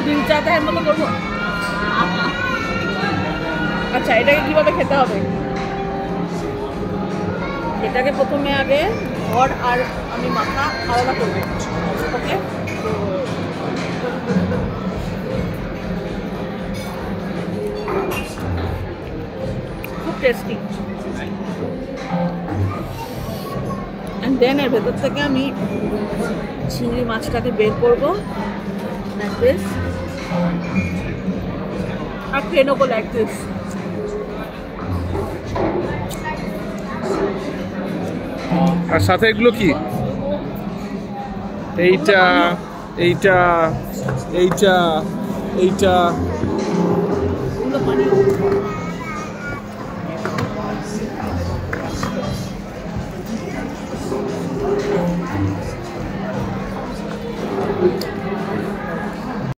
দিন চাটার মতো করবো। আচ্ছা, এটাকে কিভাবে খেতে হবে? এটাকে প্রথমে আগে ঘর আর আমি মাথা আলাদা করবো। ওকে, খুব টেস্টি। অ্যান্ড দেন এর ভেতর থেকে আমি চিংড়ি মাছটাকে বের করবো like this আর খেয়ে নেবো like this। আর সাথে এগুলো কি? এইটা এইটা এইটা এইটা এগুলো পানি।